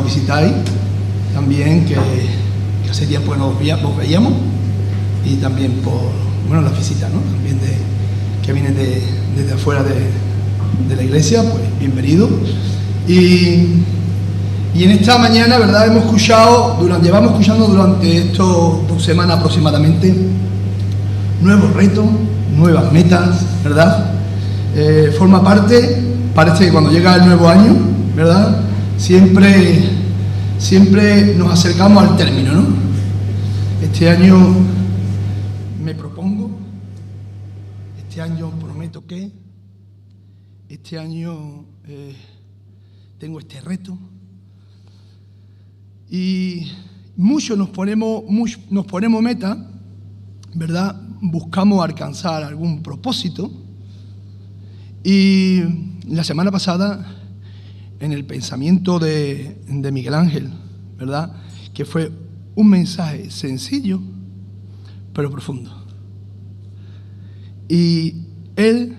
nos visitáis, también que hace tiempo que nos veíamos, y también por las visitas, ¿no? También que vienen desde afuera de la iglesia, pues bienvenido. Y en esta mañana, ¿verdad?, llevamos escuchando durante estos 2 semanas aproximadamente nuevos retos, nuevas metas, ¿verdad? Forma parte, parece que cuando llega el nuevo año, ¿verdad?, siempre nos acercamos al término, ¿no? Este año me propongo, este año prometo que, este año tengo este reto, y muchos nos ponemos metas, ¿verdad? Buscamos alcanzar algún propósito, y la semana pasada, en el pensamiento de Miguel Ángel, ¿verdad?, que fue un mensaje sencillo, pero profundo. Y él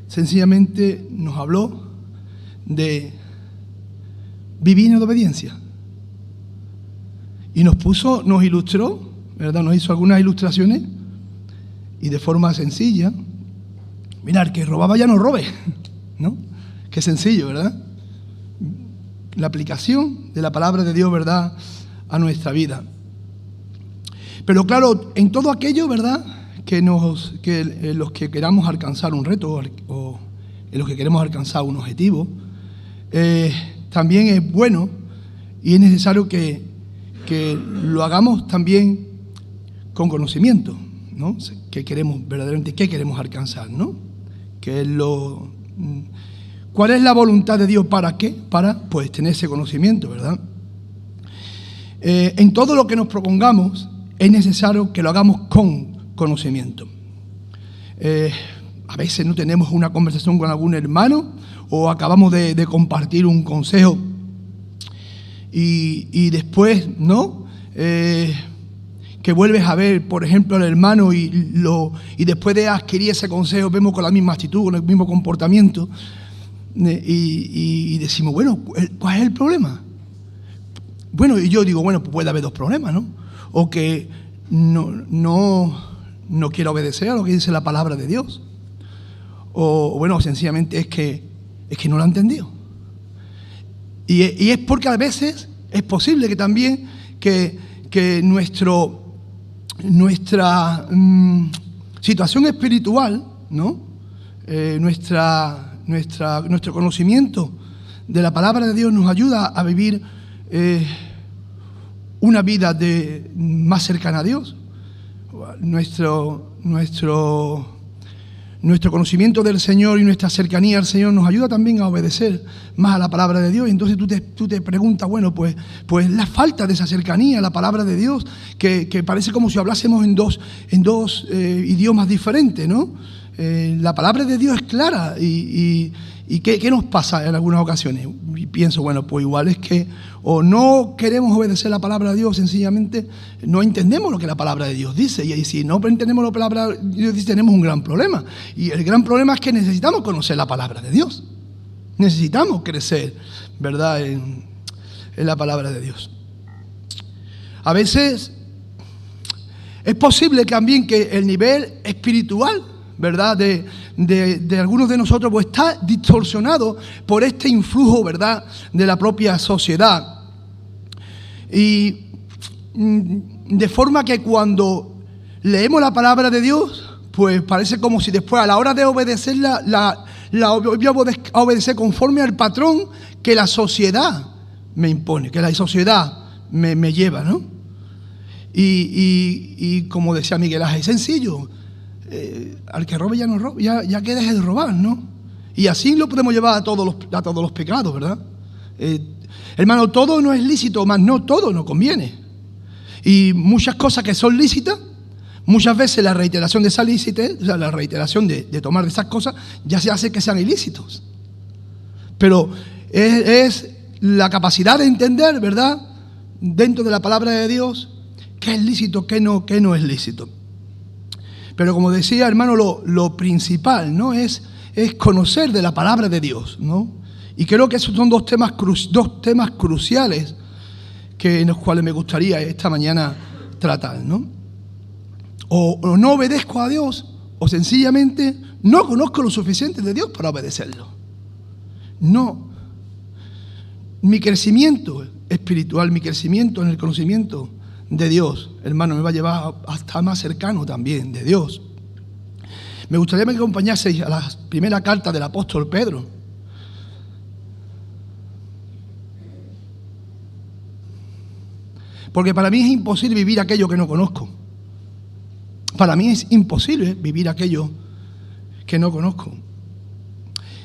sencillamente nos habló de vivir en obediencia. Y nos ilustró, ¿verdad?, nos hizo algunas ilustraciones, y de forma sencilla, mira, el que robaba ya no robe, ¿no? Qué sencillo, ¿verdad? La aplicación de la palabra de Dios, ¿verdad?, a nuestra vida. Pero claro, en todo aquello, ¿verdad?, que los que queramos alcanzar un reto o en los que queremos alcanzar un objetivo, también es bueno y es necesario que lo hagamos también con conocimiento, ¿no? ¿Qué queremos verdaderamente, qué queremos alcanzar, ¿no? ¿Cuál es la voluntad de Dios? ¿Para qué? Para, pues, tener ese conocimiento, ¿verdad? En todo lo que nos propongamos es necesario que lo hagamos con conocimiento. A veces no tenemos una conversación con algún hermano o acabamos de compartir un consejo y después, ¿no?, que vuelves a ver, por ejemplo, al hermano y después de adquirir ese consejo vemos con la misma actitud, con el mismo comportamiento, y decimos, bueno, ¿cuál es el problema? Bueno, y yo digo, bueno, pues puede haber 2 problemas, ¿no? O que no quiera obedecer a lo que dice la palabra de Dios. O bueno, sencillamente es que no lo ha entendido. Y es porque a veces es posible que también que nuestra situación espiritual, ¿no?, nuestro conocimiento de la palabra de Dios nos ayuda a vivir una vida más cercana a Dios. Nuestro conocimiento del Señor y nuestra cercanía al Señor nos ayuda también a obedecer más a la palabra de Dios. Y entonces tú te preguntas, bueno, pues la falta de esa cercanía a la palabra de Dios, que parece como si hablásemos en dos idiomas diferentes, ¿no? La palabra de Dios es clara y ¿qué nos pasa en algunas ocasiones? Y pienso, bueno, pues igual es que o no queremos obedecer la palabra de Dios, sencillamente no entendemos lo que la palabra de Dios dice. Y si no entendemos lo que la palabra de Dios dice, tenemos un gran problema. Y el gran problema es que necesitamos conocer la palabra de Dios. Necesitamos crecer, ¿verdad?, en la palabra de Dios. A veces es posible también que el nivel espiritual, ¿verdad?, de algunos de nosotros, pues está distorsionado por este influjo, ¿verdad?, de la propia sociedad. Y de forma que cuando leemos la palabra de Dios, pues parece como si después a la hora de obedecerla, la voy a obedecer conforme al patrón que la sociedad me impone, que la sociedad me lleva, ¿no? Y como decía Miguel Ángel, es sencillo. Al que robe ya no robe, ya que deje de robar, ¿no? Y así lo podemos llevar a todos los pecados, ¿verdad? Hermano, todo no es lícito, más no todo nos conviene. Y muchas cosas que son lícitas, muchas veces la reiteración de esa lícita, o sea, la reiteración de tomar de esas cosas, ya se hace que sean ilícitos. Pero es la capacidad de entender, ¿verdad?, dentro de la palabra de Dios, qué es lícito, qué no es lícito. Pero como decía, hermano, lo principal, ¿no?, es conocer de la palabra de Dios, ¿no? Y creo que esos son dos temas cruciales en los cuales me gustaría esta mañana tratar, ¿no? O no obedezco a Dios, o sencillamente no conozco lo suficiente de Dios para obedecerlo. No. Mi crecimiento espiritual, mi crecimiento en el conocimiento de Dios, hermano, me va a llevar hasta más cercano también de Dios. Me gustaría que me acompañaseis a la primera carta del apóstol Pedro. Porque para mí es imposible vivir aquello que no conozco. Para mí es imposible vivir aquello que no conozco.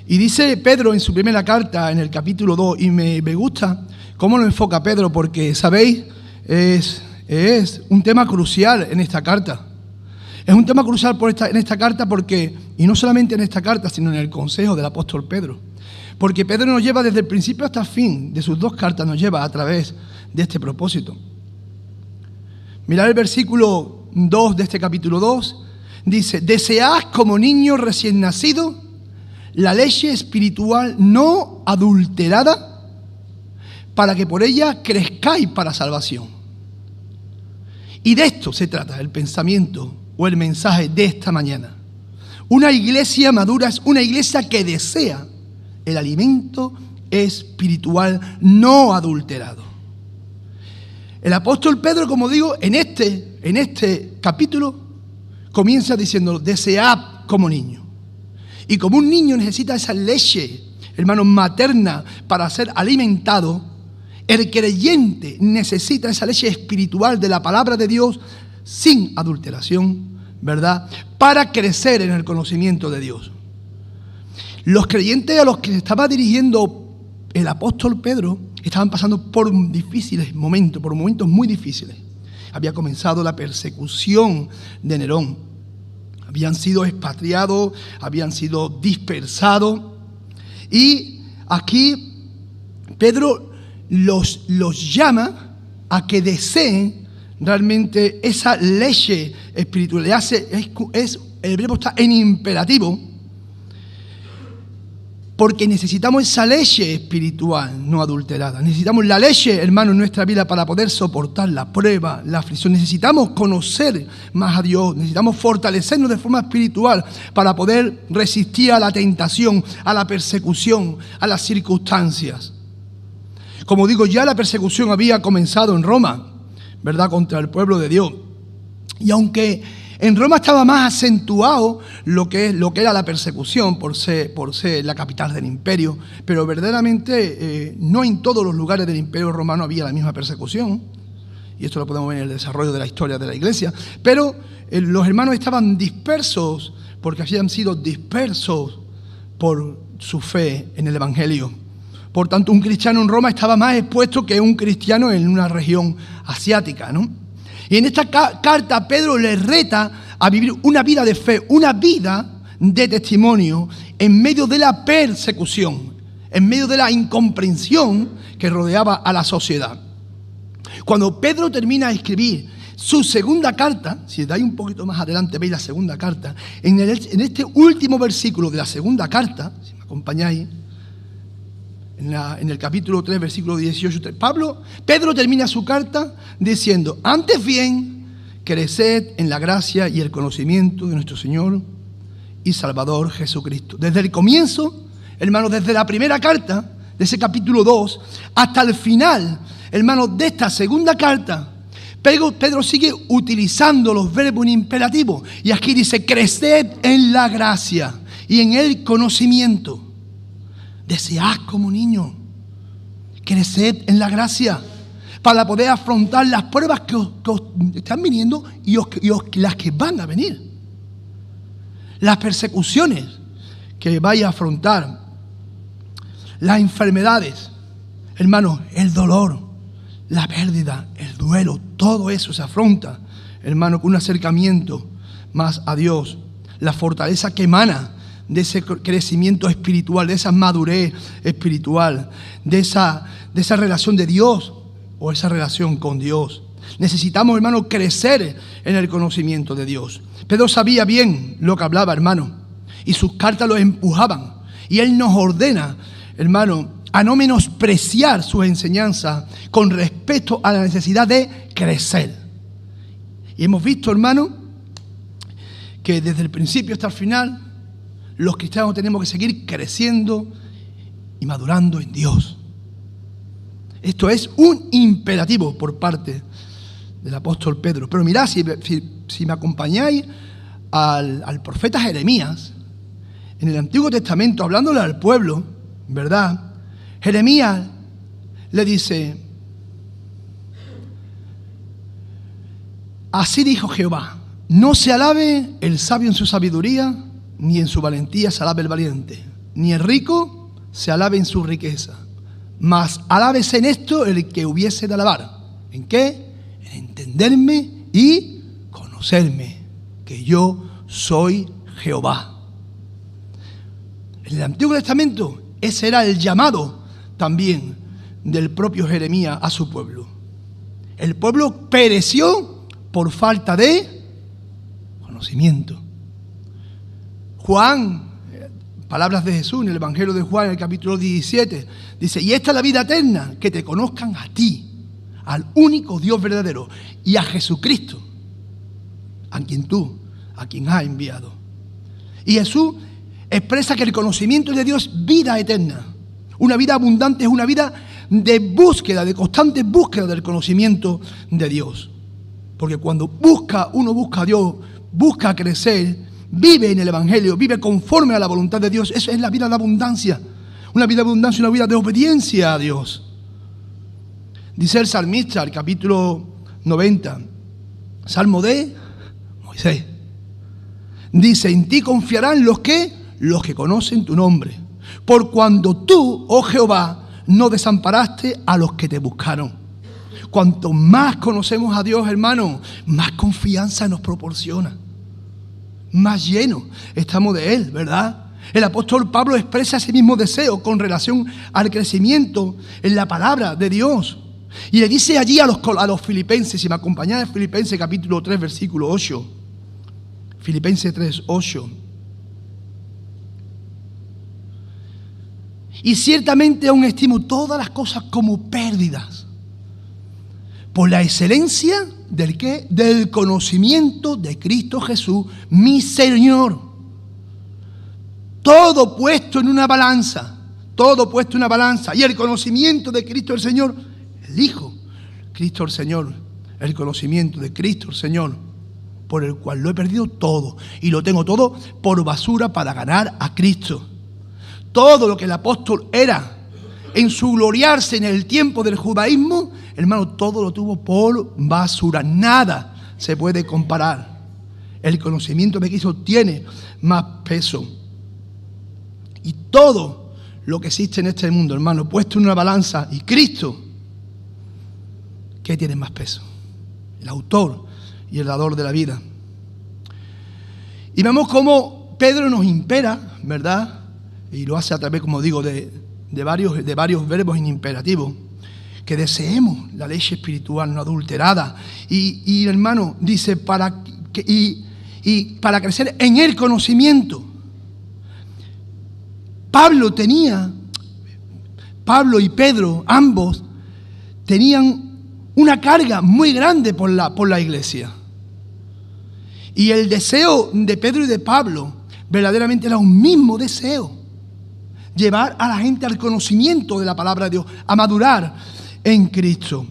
Y dice Pedro en su primera carta, en el capítulo 2, y me gusta cómo lo enfoca Pedro, porque, ¿sabéis? Es un tema crucial en esta carta. Es un tema crucial en esta carta porque, y no solamente en esta carta, sino en el consejo del apóstol Pedro. Porque Pedro nos lleva desde el principio hasta el fin de sus dos cartas, nos lleva a través de este propósito. Mirad el versículo 2 de este capítulo 2, dice: desead como niños recién nacidos la leche espiritual no adulterada, para que por ella crezcáis para salvación. Y de esto se trata el pensamiento o el mensaje de esta mañana. Una iglesia madura es una iglesia que desea el alimento espiritual no adulterado. El apóstol Pedro, como digo, en este capítulo comienza diciendo: desead como niño. Y como un niño necesita esa leche, hermano, materna para ser alimentado, el creyente necesita esa leche espiritual de la palabra de Dios sin adulteración, ¿verdad? Para crecer en el conocimiento de Dios. Los creyentes a los que se estaba dirigiendo el apóstol Pedro estaban pasando por difíciles momentos, por momentos muy difíciles. Había comenzado la persecución de Nerón. Habían sido expatriados, habían sido dispersados. Y aquí Pedro los llama a que deseen realmente esa leche espiritual. El verbo está en imperativo, porque necesitamos esa leche espiritual no adulterada. Necesitamos la leche, hermano, en nuestra vida para poder soportar la prueba, la aflicción. Necesitamos conocer más a Dios. Necesitamos fortalecernos de forma espiritual para poder resistir a la tentación, a la persecución, a las circunstancias. Como digo, ya la persecución había comenzado en Roma, ¿verdad?, contra el pueblo de Dios. Y aunque en Roma estaba más acentuado lo que era la persecución por ser la capital del imperio, pero verdaderamente no en todos los lugares del imperio romano había la misma persecución, y esto lo podemos ver en el desarrollo de la historia de la iglesia, pero los hermanos estaban dispersos porque habían sido dispersos por su fe en el evangelio. Por tanto, un cristiano en Roma estaba más expuesto que un cristiano en una región asiática, ¿no? Y en esta carta Pedro les reta a vivir una vida de fe, una vida de testimonio en medio de la persecución, en medio de la incomprensión que rodeaba a la sociedad. Cuando Pedro termina de escribir su segunda carta, si dais un poquito más adelante veis la segunda carta, en este último versículo de la segunda carta, si me acompañáis, en el capítulo 3, versículo 18, Pedro termina su carta diciendo: antes bien, creced en la gracia y el conocimiento de nuestro Señor y Salvador Jesucristo. Desde el comienzo, hermanos, desde la primera carta, de ese capítulo 2, hasta el final, hermanos, de esta segunda carta, Pedro sigue utilizando los verbos en imperativo. Y aquí dice: creced en la gracia y en el conocimiento. Desead como niño, creced en la gracia para poder afrontar las pruebas que os están viniendo y las que van a venir. Las persecuciones que vais a afrontar, las enfermedades, hermanos, el dolor, la pérdida, el duelo, todo eso se afronta, hermano, con un acercamiento más a Dios. La fortaleza que emana de ese crecimiento espiritual, de esa madurez espiritual, de esa relación de Dios o esa relación con Dios. Necesitamos, hermano, crecer en el conocimiento de Dios. Pedro sabía bien lo que hablaba, hermano, y sus cartas lo empujaban. Y él nos ordena, hermano, a no menospreciar sus enseñanzas con respecto a la necesidad de crecer. Y hemos visto, hermano, que desde el principio hasta el final, los cristianos tenemos que seguir creciendo y madurando en Dios. Esto es un imperativo por parte del apóstol Pedro. Pero mirad, si me acompañáis al profeta Jeremías, en el Antiguo Testamento, hablándole al pueblo, ¿verdad? Jeremías le dice: así dijo Jehová, no se alabe el sabio en su sabiduría, ni en su valentía se alabe el valiente, ni el rico se alabe en su riqueza, mas alábese en esto el que hubiese de alabar. ¿En qué? En entenderme y conocerme, que yo soy Jehová. En el Antiguo Testamento ese era el llamado también del propio Jeremías a su pueblo. El pueblo pereció por falta de conocimiento. Juan, palabras de Jesús en el Evangelio de Juan, en el capítulo 17, dice: y esta es la vida eterna, que te conozcan a ti, al único Dios verdadero, y a Jesucristo, a quien has enviado. Y Jesús expresa que el conocimiento de Dios es vida eterna. Una vida abundante es una vida de búsqueda, de constante búsqueda del conocimiento de Dios. Porque cuando uno busca a Dios, busca crecer, vive en el Evangelio, vive conforme a la voluntad de Dios. Eso es la vida de abundancia. Una vida de abundancia, una vida de obediencia a Dios. Dice el salmista, el capítulo 90, salmo de Moisés. Dice: en ti confiarán los que conocen tu nombre. Por cuando tú, oh Jehová, no desamparaste a los que te buscaron. Cuanto más conocemos a Dios, hermano, más confianza nos proporciona. Más llenos estamos de Él, ¿verdad? El apóstol Pablo expresa ese mismo deseo con relación al crecimiento en la palabra de Dios. Y le dice allí a los filipenses, si me acompañáis, Filipenses capítulo 3, versículo 8. Filipenses 3, 8. Y ciertamente aún estimo todas las cosas como pérdidas, por la excelencia ¿del qué? Del conocimiento de Cristo Jesús, mi Señor. Todo puesto en una balanza, y el conocimiento de Cristo el Señor, el Hijo, Cristo el Señor, el conocimiento de Cristo el Señor, por el cual lo he perdido todo, y lo tengo todo por basura para ganar a Cristo. Todo lo que el apóstol era en su gloriarse en el tiempo del judaísmo, hermano, todo lo tuvo por basura. Nada se puede comparar. El conocimiento de Cristo tiene más peso. Y todo lo que existe en este mundo, hermano, puesto en una balanza, y Cristo, ¿qué tiene más peso? El autor y el dador de la vida. Y vemos cómo Pedro nos impera, ¿verdad? Y lo hace a través, como digo, de varios verbos en imperativo, que deseemos la leche espiritual no adulterada. Y hermano, dice, para crecer en el conocimiento. Pablo y Pedro, ambos, tenían una carga muy grande por la iglesia. Y el deseo de Pedro y de Pablo verdaderamente era un mismo deseo: llevar a la gente al conocimiento de la palabra de Dios, a madurar en Cristo.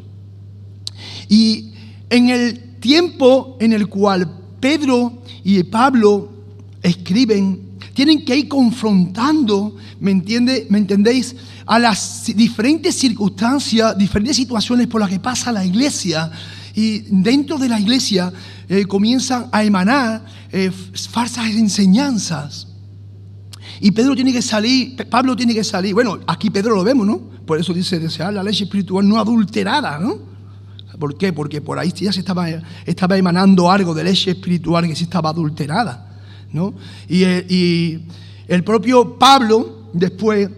Y en el tiempo en el cual Pedro y Pablo escriben, tienen que ir confrontando, ¿me entendéis?, a las diferentes circunstancias, diferentes situaciones por las que pasa la iglesia. Y dentro de la iglesia comienzan a emanar falsas enseñanzas. Y Pablo tiene que salir. Bueno, aquí Pedro lo vemos, ¿no? Por eso dice desear la leche espiritual no adulterada, ¿no? ¿Por qué? Porque por ahí ya se estaba emanando algo de leche espiritual que sí estaba adulterada, ¿no? Y el propio Pablo, después,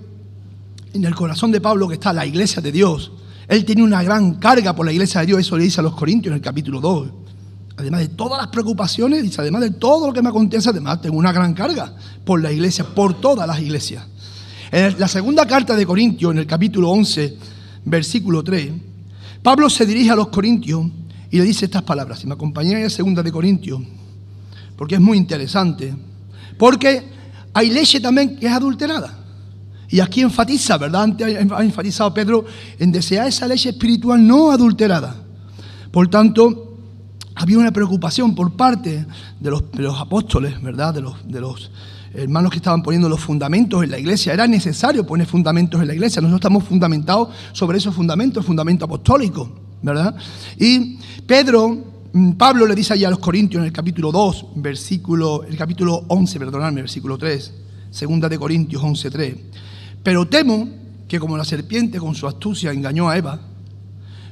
en el corazón de Pablo, que está la iglesia de Dios, él tiene una gran carga por la iglesia de Dios. Eso le dice a los Corintios en el capítulo 2. Además de todas las preocupaciones, dice, además de todo lo que me acontece, además tengo una gran carga por la iglesia, por todas las iglesias. En la segunda carta de Corintios, en el capítulo 11, versículo 3, Pablo se dirige a los corintios y le dice estas palabras. Si me acompañáis a segunda de Corintios, porque es muy interesante, porque hay leche también que es adulterada. Y aquí enfatiza, ¿verdad? Antes ha enfatizado Pedro en desear esa leche espiritual no adulterada. Por tanto, había una preocupación por parte de los apóstoles, ¿verdad? De los hermanos que estaban poniendo los fundamentos en la iglesia. Era necesario poner fundamentos en la iglesia. Nosotros estamos fundamentados sobre esos fundamentos, el fundamento apostólico, ¿verdad? Y Pablo le dice allí a los corintios en el capítulo 2, el capítulo 11, versículo 3, segunda de Corintios 11:3. Pero temo que como la serpiente con su astucia engañó a Eva,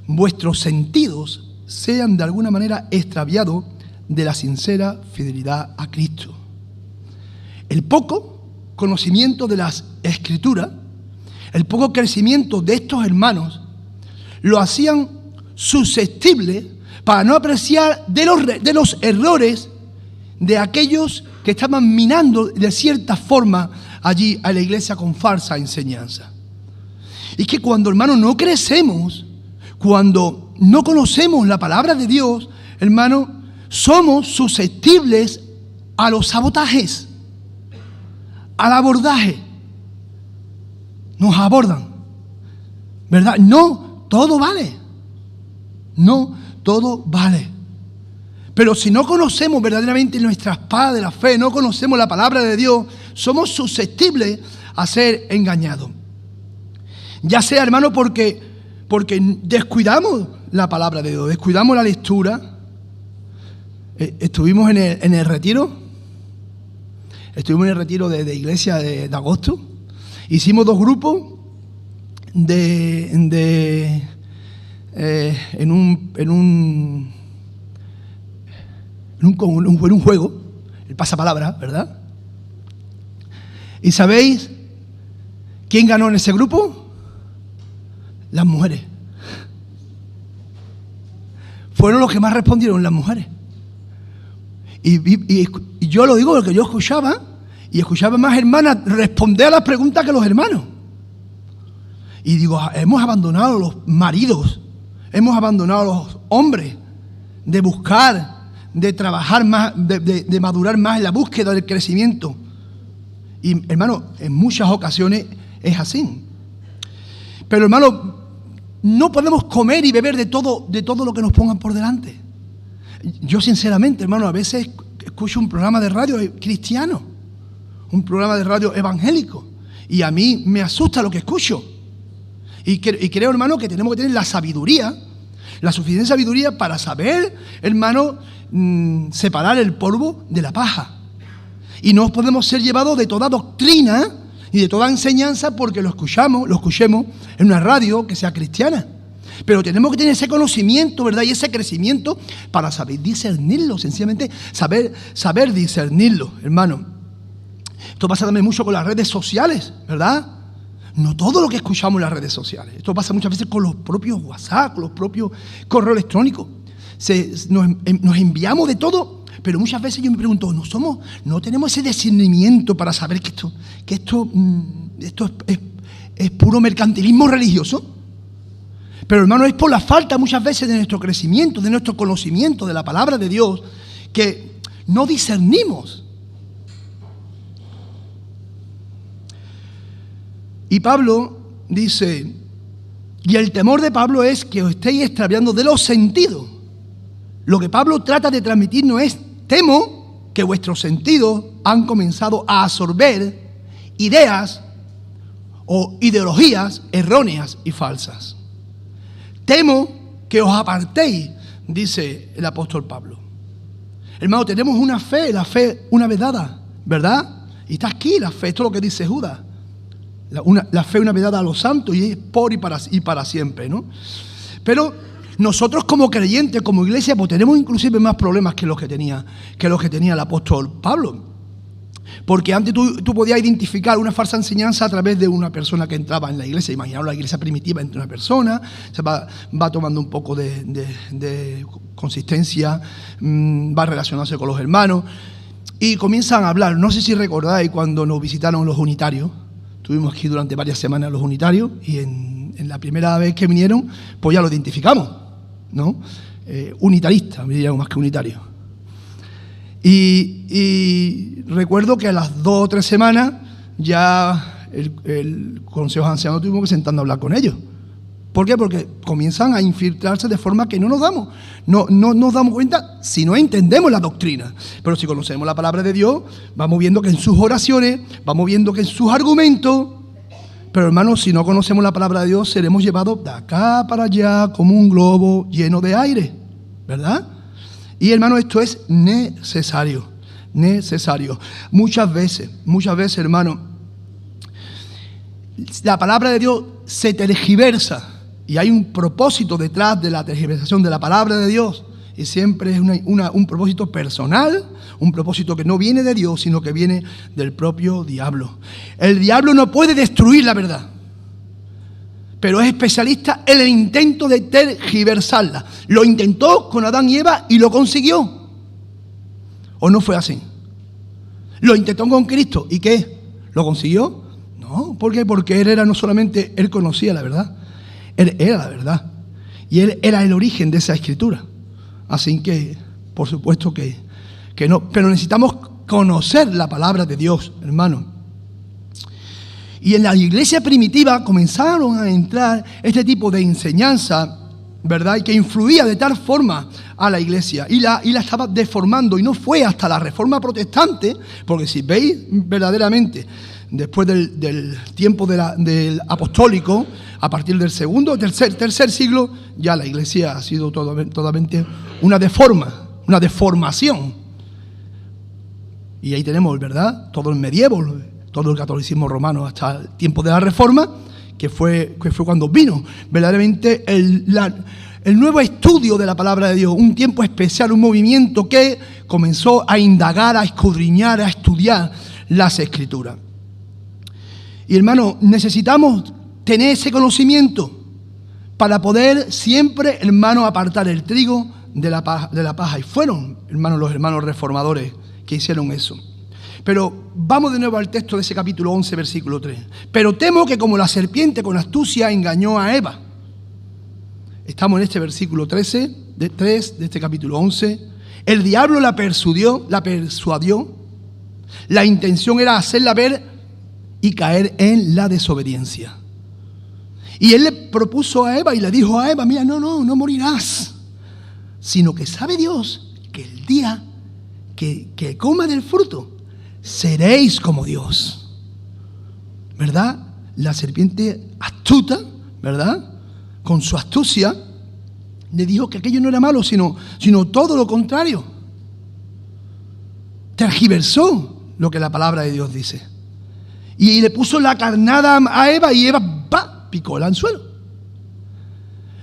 vuestros sentidos sean de alguna manera extraviados de la sincera fidelidad a Cristo. El poco conocimiento de las Escrituras, el poco crecimiento de estos hermanos, lo hacían susceptible para no apreciar de los errores de aquellos que estaban minando de cierta forma allí a la iglesia con falsa enseñanza. Y que cuando, hermanos, no crecemos, cuando no conocemos la palabra de Dios, hermanos, somos susceptibles a los sabotajes, al abordaje. Nos abordan, ¿verdad? No todo vale. No todo vale. Pero si no conocemos verdaderamente nuestra espada de la fe, no conocemos la palabra de Dios, somos susceptibles a ser engañados. Ya sea, hermano, porque descuidamos la palabra de Dios, descuidamos la lectura. Estuvimos en el retiro. Estuvimos en el retiro de iglesia de agosto. Hicimos 2 grupos en un juego, el pasapalabra, ¿verdad? ¿Y sabéis quién ganó en ese grupo? Las mujeres. Fueron los que más respondieron, las mujeres. Y yo lo digo porque yo escuchaba, y escuchaba más hermanas responder a las preguntas que los hermanos. Y digo, hemos abandonado a los maridos, hemos abandonado a los hombres de buscar, de trabajar más, de madurar más en la búsqueda del crecimiento. Y, hermano, en muchas ocasiones es así. Pero, hermano, no podemos comer y beber de todo lo que nos pongan por delante. Yo, sinceramente, hermano, a veces escucho un programa de radio cristiano, un programa de radio evangélico, y a mí me asusta lo que escucho. Y creo, hermano, que tenemos que tener la sabiduría, la suficiente sabiduría para saber, hermano, separar el polvo de la paja. Y no podemos ser llevados de toda doctrina y de toda enseñanza porque lo escuchemos en una radio que sea cristiana. Pero tenemos que tener ese conocimiento, ¿verdad? Y ese crecimiento para saber discernirlo, sencillamente saber discernirlo, hermano. Esto pasa también mucho con las redes sociales, ¿verdad? No todo lo que escuchamos en las redes sociales. Esto pasa muchas veces con los propios WhatsApp, con los propios correos electrónicos. Nos enviamos de todo, pero muchas veces yo me pregunto, no tenemos ese discernimiento para saber que esto es puro mercantilismo religioso. Pero, hermano, es por la falta muchas veces de nuestro crecimiento, de nuestro conocimiento de la palabra de Dios, que no discernimos. Y Pablo dice, y el temor de Pablo es que os estéis extraviando de los sentidos. Lo que Pablo trata de transmitirnos es, temo que vuestros sentidos han comenzado a absorber ideas o ideologías erróneas y falsas. Temo que os apartéis, dice el apóstol Pablo. Hermano, tenemos una fe, la fe una vez dada, ¿verdad? Y está aquí la fe, esto es lo que dice Judas. La fe una vez dada a los santos y es por y para siempre, ¿no? Pero nosotros como creyentes, como iglesia, pues tenemos inclusive más problemas que los que tenía el apóstol Pablo. Porque antes tú podías identificar una falsa enseñanza a través de una persona que entraba en la iglesia. Imaginaos la iglesia primitiva entre una persona, se va tomando un poco de consistencia, va relacionándose con los hermanos y comienzan a hablar. No sé si recordáis cuando nos visitaron los unitarios, Estuvimos aquí durante varias semanas los unitarios y en la primera vez que vinieron, pues ya lo identificamos, ¿no? Unitarista, me diría más que unitario. Y recuerdo que a las 2 o 3 semanas ya el Consejo de Ancianos tuvimos que sentarnos a hablar con ellos. ¿Por qué? Porque comienzan a infiltrarse de forma que no nos damos cuenta si no entendemos la doctrina. Pero si conocemos la palabra de Dios, vamos viendo que en sus oraciones, vamos viendo que en sus argumentos. Pero hermanos, si no conocemos la palabra de Dios, seremos llevados de acá para allá como un globo lleno de aire, ¿verdad? Y hermanos, esto es necesario. Muchas veces, hermanos, la palabra de Dios se tergiversa. Y hay un propósito detrás de la tergiversación de la palabra de Dios. Y siempre es un propósito personal, un propósito que no viene de Dios, sino que viene del propio diablo. El diablo no puede destruir la verdad, pero es especialista en el intento de tergiversarla. Lo intentó con Adán y Eva y lo consiguió. ¿O no fue así? Lo intentó con Cristo. ¿Y qué? ¿Lo consiguió? No. ¿Por qué? Porque él conocía la verdad. Él era la verdad. Y él era el origen de esa escritura. Así que, por supuesto que no. Pero necesitamos conocer la palabra de Dios, hermano. Y en la iglesia primitiva comenzaron a entrar este tipo de enseñanza, ¿verdad? Y que influía de tal forma a la iglesia. Y la estaba deformando. Y no fue hasta la Reforma Protestante, porque si veis verdaderamente, después del tiempo del apostólico, a partir del tercer siglo, ya la iglesia ha sido totalmente una deformación. Y ahí tenemos, ¿verdad?, todo el medievo, todo el catolicismo romano hasta el tiempo de la Reforma, que fue cuando vino verdaderamente el nuevo estudio de la palabra de Dios, un tiempo especial, un movimiento que comenzó a indagar, a escudriñar, a estudiar las Escrituras. Y hermano, necesitamos tener ese conocimiento para poder siempre, hermano, apartar el trigo de la paja. Y fueron, hermano, los hermanos reformadores que hicieron eso. Pero vamos de nuevo al texto de ese capítulo 11, versículo 3. Pero temo que como la serpiente con astucia engañó a Eva. Estamos en este versículo 3 de este capítulo 11. El diablo la persuadió. La intención era hacerla ver y caer en la desobediencia. Y él le propuso a Eva y le dijo a Eva: mira, no morirás, sino que sabe Dios que el día que coma del fruto seréis como Dios. ¿Verdad? La serpiente astuta, ¿verdad?, con su astucia, le dijo que aquello no era malo, sino todo lo contrario. Tergiversó lo que la palabra de Dios dice. Y le puso la carnada a Eva y Eva picó el anzuelo.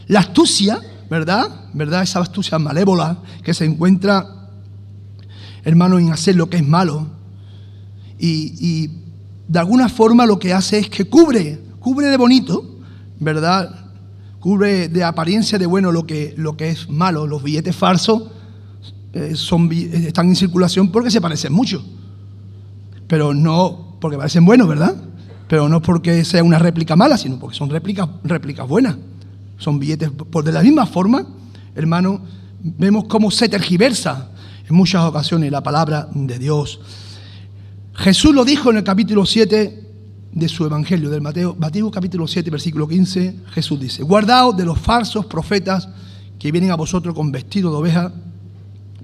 La astucia, ¿verdad? Esa astucia malévola que se encuentra, hermano, en hacer lo que es malo. Y de alguna forma lo que hace es que cubre de bonito, ¿verdad? Cubre de apariencia de bueno lo que es malo. Los billetes falsos están en circulación porque se parecen mucho. Pero no porque parecen buenos, ¿verdad? Pero no porque sea una réplica mala, sino porque son réplicas buenas. Son billetes. Pues de la misma forma, hermano, vemos cómo se tergiversa en muchas ocasiones la palabra de Dios. Jesús lo dijo en el capítulo 7 de su evangelio, del Mateo capítulo 7, versículo 15. Jesús dice: guardaos de los falsos profetas que vienen a vosotros con vestido de oveja,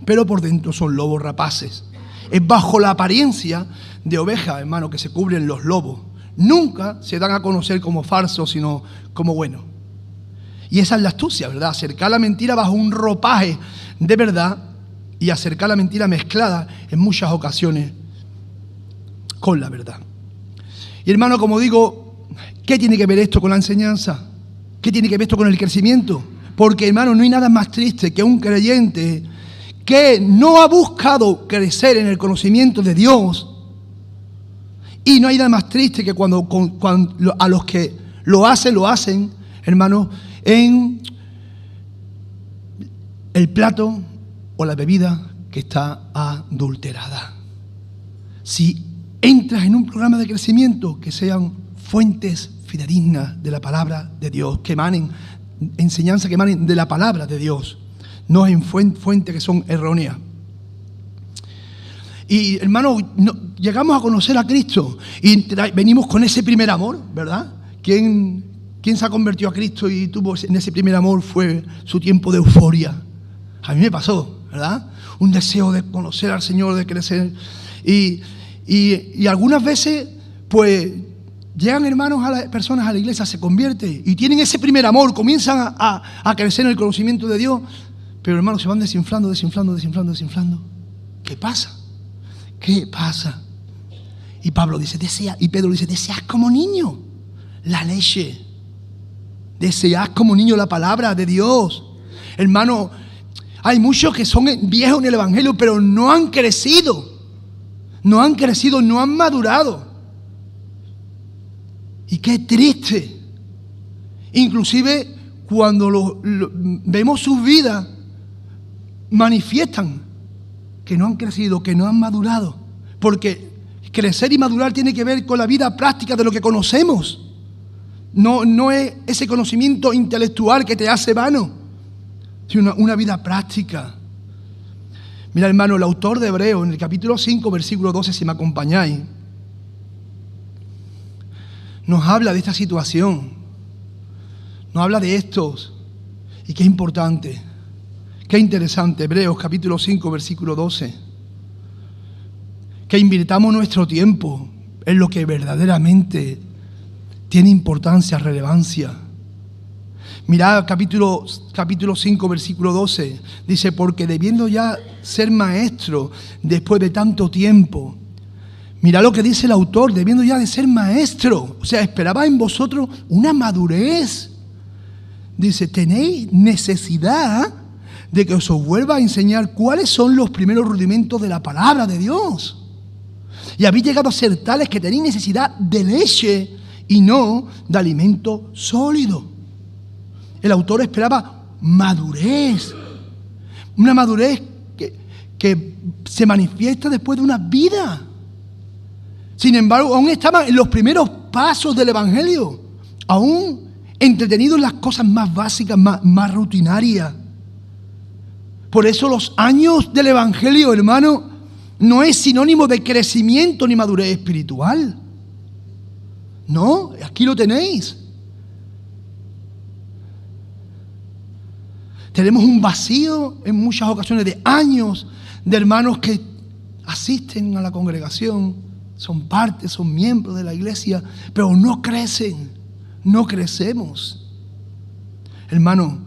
pero por dentro son lobos rapaces. Es bajo la apariencia de oveja, hermano, que se cubren los lobos. Nunca se dan a conocer como falsos, sino como buenos. Y esa es la astucia, ¿verdad? Acercar la mentira bajo un ropaje de verdad y acercar la mentira mezclada en muchas ocasiones con la verdad. Y hermano, como digo, ¿qué tiene que ver esto con la enseñanza? ¿Qué tiene que ver esto con el crecimiento? Porque, hermano, no hay nada más triste que un creyente que no ha buscado crecer en el conocimiento de Dios. Y no hay nada más triste que cuando a los que lo hacen, hermano, en el plato o la bebida que está adulterada. Si entras en un programa de crecimiento, que sean fuentes fidedignas de la palabra de Dios, que emanen, enseñanza que emanen de la palabra de Dios, no en fuentes que son erróneas. Y hermano, llegamos a conocer a Cristo y venimos con ese primer amor, ¿verdad? ¿Quién se ha convertido a Cristo y tuvo en ese primer amor? Fue su tiempo de euforia. A mí me pasó, ¿verdad? Un deseo de conocer al Señor, de crecer. Y algunas veces, pues, llegan hermanos personas a la iglesia, se convierten y tienen ese primer amor, comienzan a crecer en el conocimiento de Dios, pero hermanos se van desinflando. ¿Qué pasa? ¿Qué pasa? Y Pedro dice, desead como niño la leche. Desead como niño la palabra de Dios. Hermano, hay muchos que son viejos en el evangelio, pero no han crecido. No han madurado. Y qué triste. Inclusive cuando vemos sus vidas, manifiestan que no han crecido, que no han madurado. Porque crecer y madurar tiene que ver con la vida práctica de lo que conocemos. No es ese conocimiento intelectual que te hace vano, sino una vida práctica. Mira, hermano, el autor de Hebreos, en el capítulo 5, versículo 12, si me acompañáis, nos habla de esta situación. Nos habla de estos. Y qué importante. Qué interesante, Hebreos capítulo 5, versículo 12. Que invirtamos nuestro tiempo en lo que verdaderamente tiene importancia, relevancia. Mirad capítulo 5, versículo 12. Dice, porque debiendo ya ser maestro después de tanto tiempo. Mirad lo que dice el autor, debiendo ya de ser maestro. O sea, esperaba en vosotros una madurez. Dice, tenéis necesidad de que os vuelva a enseñar cuáles son los primeros rudimentos de la palabra de Dios. Y habéis llegado a ser tales que tenéis necesidad de leche y no de alimento sólido. El autor esperaba madurez. Una madurez que se manifiesta después de una vida. Sin embargo, aún estaban en los primeros pasos del evangelio. Aún entretenidos en las cosas más básicas, más rutinarias. Por eso los años del evangelio, hermano, no es sinónimo de crecimiento ni madurez espiritual. No, aquí lo tenéis. Tenemos un vacío en muchas ocasiones de años de hermanos que asisten a la congregación, son parte, son miembros de la iglesia, pero no crecen, no crecemos. Hermano,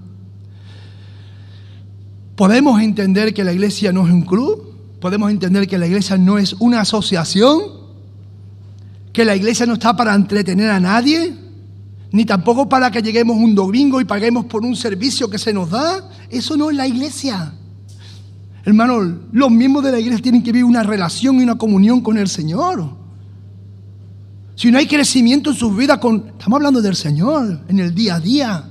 podemos entender que la iglesia no es un club, podemos entender que la iglesia no es una asociación, que la iglesia no está para entretener a nadie, ni tampoco para que lleguemos un domingo y paguemos por un servicio que se nos da. Eso no es la iglesia. Hermano, los miembros de la iglesia tienen que vivir una relación y una comunión con el Señor. Si no hay crecimiento en sus vidas, estamos hablando del Señor, en el día a día.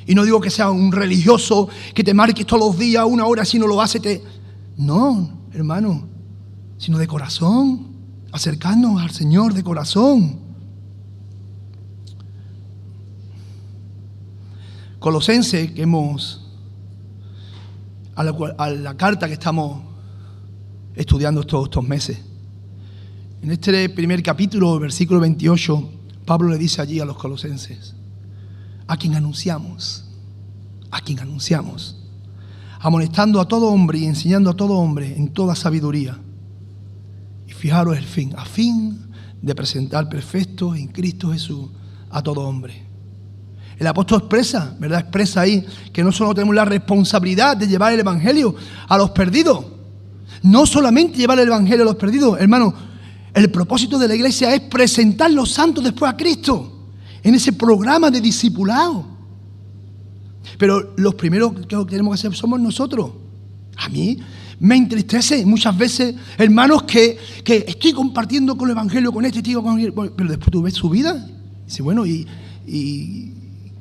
Y no digo que sea un religioso que te marques todos los días una hora, si no lo hace No, hermano, sino de corazón, acercarnos al Señor de corazón. Colosenses, que a la carta que estamos estudiando todos estos meses. En este primer capítulo, versículo 28, Pablo le dice allí a los colosenses, a quien anunciamos, amonestando a todo hombre y enseñando a todo hombre en toda sabiduría. Y fijaros el fin, a fin de presentar perfectos en Cristo Jesús a todo hombre. El apóstol expresa ahí que no solo tenemos la responsabilidad de llevar el evangelio a los perdidos, no solamente llevar el evangelio a los perdidos, hermano, el propósito de la iglesia es presentar los santos después a Cristo en ese programa de discipulado. Pero los primeros que tenemos que hacer somos nosotros. A mí me entristece muchas veces, hermanos, que estoy compartiendo con el evangelio con este tío, pero después tú ves su vida y dices, bueno, ¿y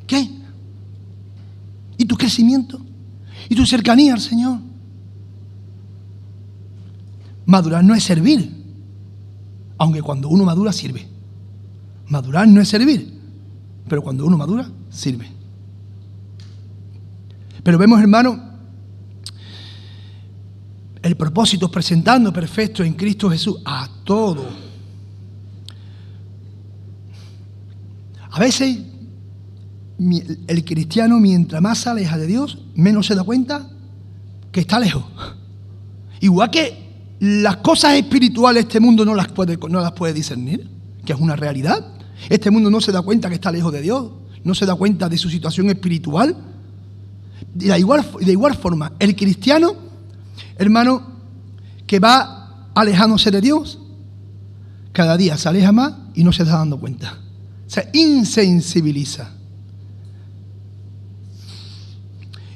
qué? ¿Y tu crecimiento? ¿Y tu cercanía al Señor? Madurar no es servir, aunque cuando uno madura sirve. Madurar no es servir, pero cuando uno madura, sirve. Pero vemos, hermano, el propósito presentando perfecto en Cristo Jesús a todo. A veces el cristiano, mientras más se aleja de Dios, menos se da cuenta que está lejos. Igual que las cosas espirituales este mundo no las puede discernir, que es una realidad. Este mundo no se da cuenta que está lejos de Dios, no se da cuenta de su situación espiritual. De igual forma, el cristiano, hermano, que va alejándose de Dios, cada día se aleja más y no se está dando cuenta. Se insensibiliza.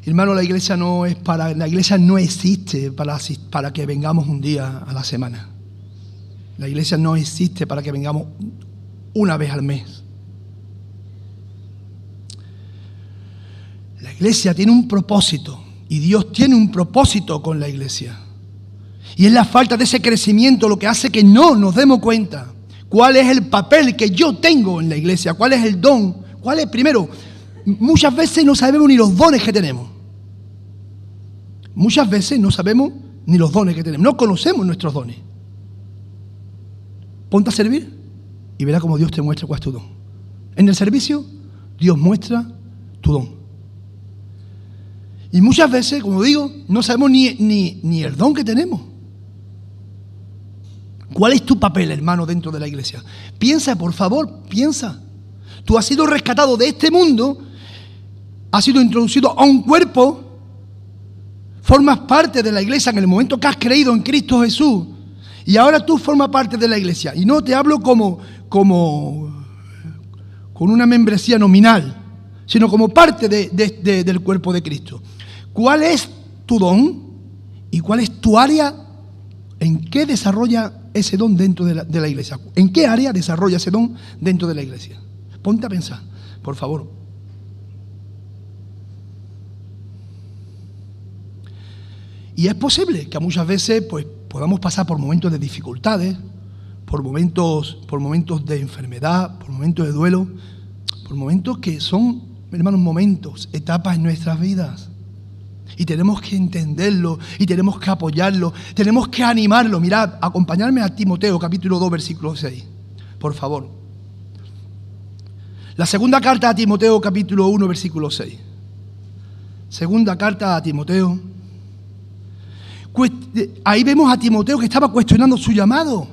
Hermano, la iglesia no existe para que vengamos un día a la semana. La iglesia no existe para que vengamos una vez al mes. La iglesia tiene un propósito y Dios tiene un propósito con la iglesia. Y es la falta de ese crecimiento lo que hace que no nos demos cuenta cuál es el papel que yo tengo en la iglesia, cuál es el don, primero, muchas veces no sabemos ni los dones que tenemos. Muchas veces no sabemos ni los dones que tenemos, no conocemos nuestros dones. Ponte a servir y verás cómo Dios te muestra cuál es tu don. En el servicio, Dios muestra tu don. Y muchas veces, como digo, no sabemos ni el don que tenemos. ¿Cuál es tu papel, hermano, dentro de la iglesia? Piensa, por favor, piensa. Tú has sido rescatado de este mundo, has sido introducido a un cuerpo, formas parte de la iglesia en el momento que has creído en Cristo Jesús, y ahora tú formas parte de la iglesia. Y no te hablo como con una membresía nominal, sino como parte del cuerpo de Cristo. ¿Cuál es tu don y cuál es tu área? ¿En qué desarrolla ese don dentro de la iglesia? ¿En qué área desarrolla ese don dentro de la iglesia? Ponte a pensar, por favor. Y es posible que muchas veces pues, podamos pasar por momentos de dificultades, por momentos de enfermedad, por momentos de duelo, por momentos que son, hermanos, momentos, etapas en nuestras vidas. Y tenemos que entenderlo, y tenemos que apoyarlo, tenemos que animarlo. Mirad, acompañadme a Timoteo, capítulo 2, versículo 6, por favor. La segunda carta a Timoteo, capítulo 1, versículo 6. Segunda carta a Timoteo. Ahí vemos a Timoteo que estaba cuestionando su llamado.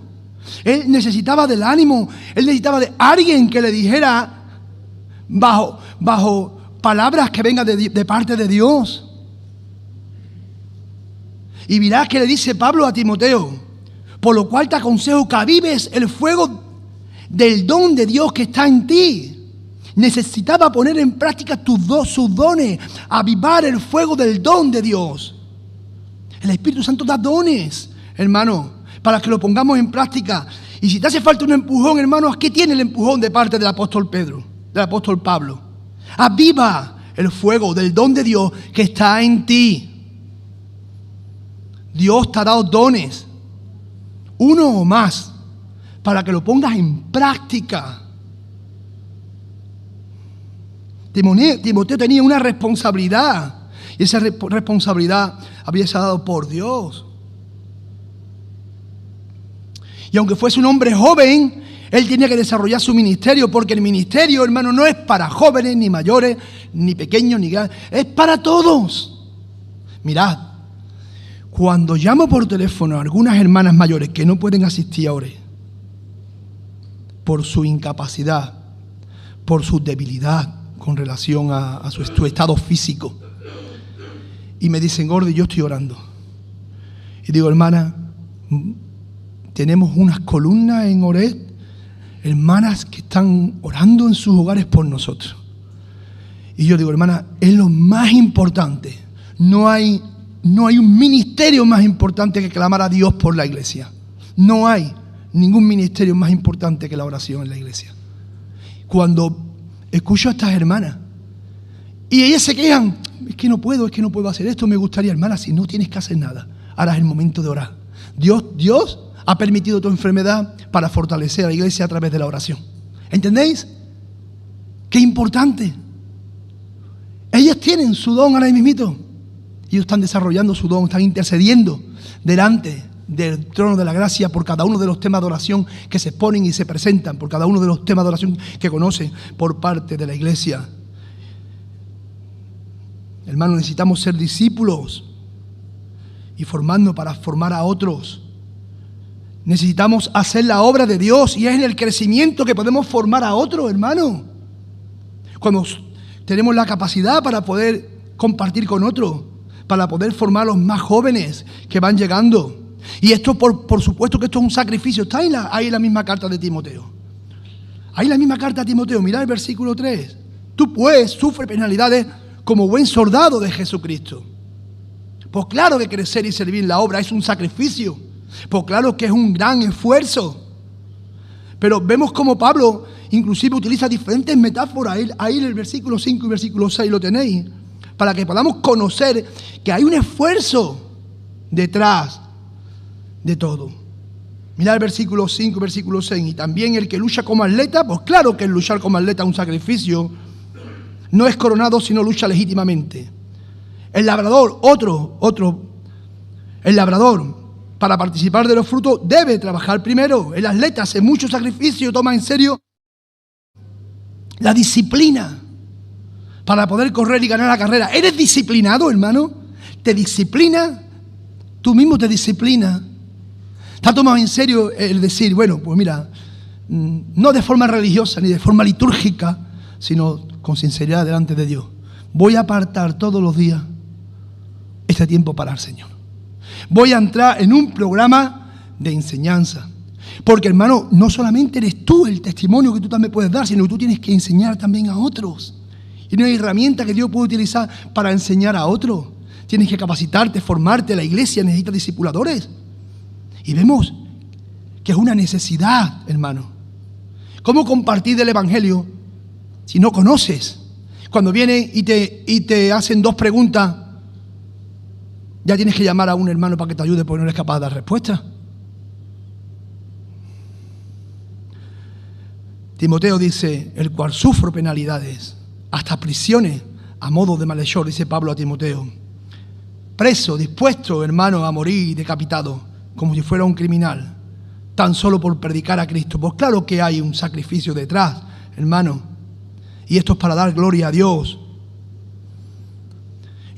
Él necesitaba del ánimo, él necesitaba de alguien que le dijera bajo palabras que vengan de parte de Dios. Y mirad que le dice Pablo a Timoteo: por lo cual te aconsejo que avives el fuego del don de Dios que está en ti. Necesitaba poner en práctica sus dones, avivar el fuego del don de Dios. El Espíritu Santo da dones, hermano, para que lo pongamos en práctica. Y si te hace falta un empujón, hermano, aquí tiene el empujón de parte del apóstol Pablo. Aviva el fuego del don de Dios que está en ti. Dios te ha dado dones, uno o más, para que lo pongas en práctica. Timoteo tenía una responsabilidad, y esa responsabilidad había sido dada por Dios. Y aunque fuese un hombre joven, él tenía que desarrollar su ministerio, porque el ministerio, hermano, no es para jóvenes, ni mayores, ni pequeños, ni grandes, es para todos. Mirad, cuando llamo por teléfono a algunas hermanas mayores que no pueden asistir ahora, por su incapacidad, por su debilidad con relación a su estado físico, y me dicen: Gordy, yo estoy orando. Y digo: hermana, tenemos unas columnas en Ored, hermanas que están orando en sus hogares por nosotros. Y yo digo: hermana, es lo más importante. No hay un ministerio más importante que clamar a Dios por la iglesia. No hay ningún ministerio más importante que la oración en la iglesia. Cuando escucho a estas hermanas y ellas se quejan: es que no puedo hacer esto, me gustaría. Hermana, si no tienes que hacer nada, ahora es el momento de orar. Dios ha permitido tu enfermedad para fortalecer a la iglesia a través de la oración. ¿Entendéis? Qué importante. Ellos tienen su don ahora mismo. Ellos están desarrollando su don, están intercediendo delante del trono de la gracia por cada uno de los temas de oración que se exponen y se presentan, por cada uno de los temas de oración que conocen por parte de la iglesia. Hermanos, necesitamos ser discípulos y formarnos para formar a otros. Necesitamos hacer la obra de Dios y es en el crecimiento que podemos formar a otros, hermano. Cuando tenemos la capacidad para poder compartir con otros, para poder formar a los más jóvenes que van llegando. Y esto, por supuesto que esto es un sacrificio. Está ahí la misma carta de Timoteo. Ahí la misma carta de Timoteo. Mirad el versículo 3. Tú pues sufres penalidades como buen soldado de Jesucristo. Pues claro que crecer y servir en la obra es un sacrificio. Pues claro que es un gran esfuerzo. Pero vemos como Pablo inclusive utiliza diferentes metáforas. Ahí en el versículo 5 y versículo 6 lo tenéis. Para que podamos conocer que hay un esfuerzo detrás de todo. Mirad el versículo 5 y versículo 6. Y también el que lucha como atleta, pues claro que el luchar como atleta es un sacrificio. No es coronado sino lucha legítimamente. El labrador, el labrador, para participar de los frutos debe trabajar primero. El atleta hace mucho sacrificio, toma en serio la disciplina para poder correr y ganar la carrera. ¿Eres disciplinado, hermano? ¿Te disciplina? Tú mismo te disciplina. ¿Te has tomado en serio el decir, bueno, pues mira, no de forma religiosa ni de forma litúrgica, sino con sinceridad delante de Dios? Voy a apartar todos los días este tiempo para el Señor. Voy a entrar en un programa de enseñanza. Porque, hermano, no solamente eres tú el testimonio que tú también puedes dar, sino que tú tienes que enseñar también a otros. Y no hay herramienta que Dios puede utilizar para enseñar a otros. Tienes que capacitarte, formarte. La iglesia necesita discipuladores. Y vemos que es una necesidad, hermano. ¿Cómo compartir del Evangelio si no conoces? Cuando vienen y te hacen dos preguntas, ya tienes que llamar a un hermano para que te ayude porque no eres capaz de dar respuesta. Timoteo dice, el cual sufro penalidades, hasta prisiones, a modo de malhechor, dice Pablo a Timoteo. Preso, dispuesto, hermano, a morir decapitado, como si fuera un criminal, tan solo por predicar a Cristo. Pues claro que hay un sacrificio detrás, hermano, y esto es para dar gloria a Dios.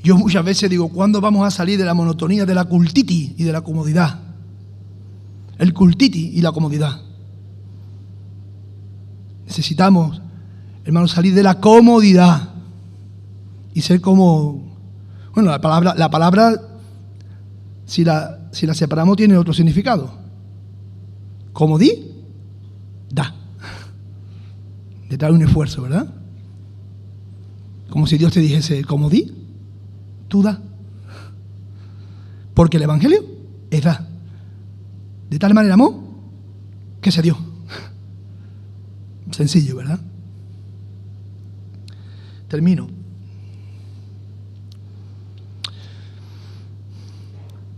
Yo muchas veces digo, ¿cuándo vamos a salir de la monotonía de la cultitis y de la comodidad? El cultitis y la comodidad. Necesitamos, hermanos, salir de la comodidad y ser como... Bueno, la palabra si la separamos, tiene otro significado. Comodí, da. Detrás de un esfuerzo, ¿verdad? Como si Dios te dijese, comodí, tú da. Porque el Evangelio es da. De tal manera amó que se dio. Sencillo, ¿verdad? Termino.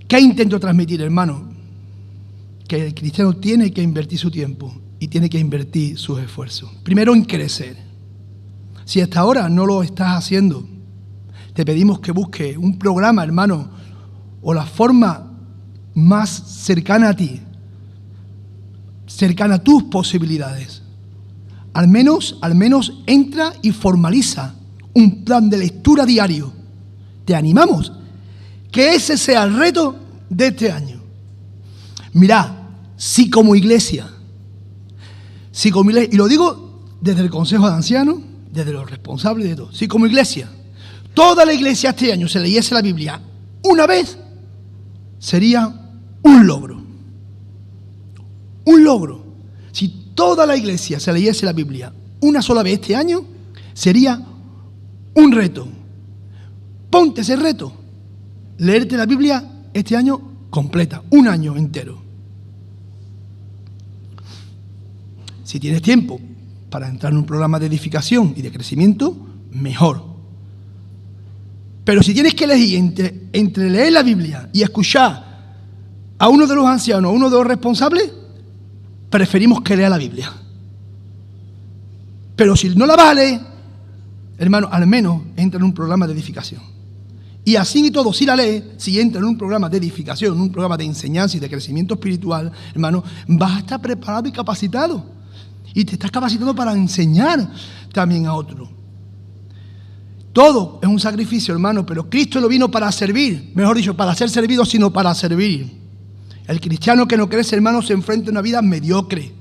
¿Qué intento transmitir, hermano? Que el cristiano tiene que invertir su tiempo y tiene que invertir sus esfuerzos. Primero en crecer. Si hasta ahora no lo estás haciendo, te pedimos que busques un programa, hermano, o la forma más cercana a ti, cercana a tus posibilidades. Al menos entra y formaliza un plan de lectura diario. Te animamos que ese sea el reto de este año. Mirad, si como iglesia, y lo digo desde el Consejo de Ancianos, desde los responsables de todo, si como iglesia, toda la iglesia este año se leyese la Biblia una vez, sería un logro. Un logro. Si toda la iglesia se leyese la Biblia una sola vez este año, sería un reto. Ponte ese reto. Leerte la Biblia este año completa, un año entero. Si tienes tiempo para entrar en un programa de edificación y de crecimiento, mejor. Pero si tienes que elegir entre leer la Biblia y escuchar a uno de los ancianos, a uno de los responsables, preferimos que lea la Biblia. Pero si no la vale, hermano, al menos entra en un programa de edificación. Y así y todo, si la lee, si entra en un programa de edificación, en un programa de enseñanza y de crecimiento espiritual, hermano, vas a estar preparado y capacitado. Y te estás capacitando para enseñar también a otro. Todo es un sacrificio, hermano, pero Cristo no vino para servir, mejor dicho, para ser servido, sino para servir. El cristiano que no crece, hermano, se enfrenta a una vida mediocre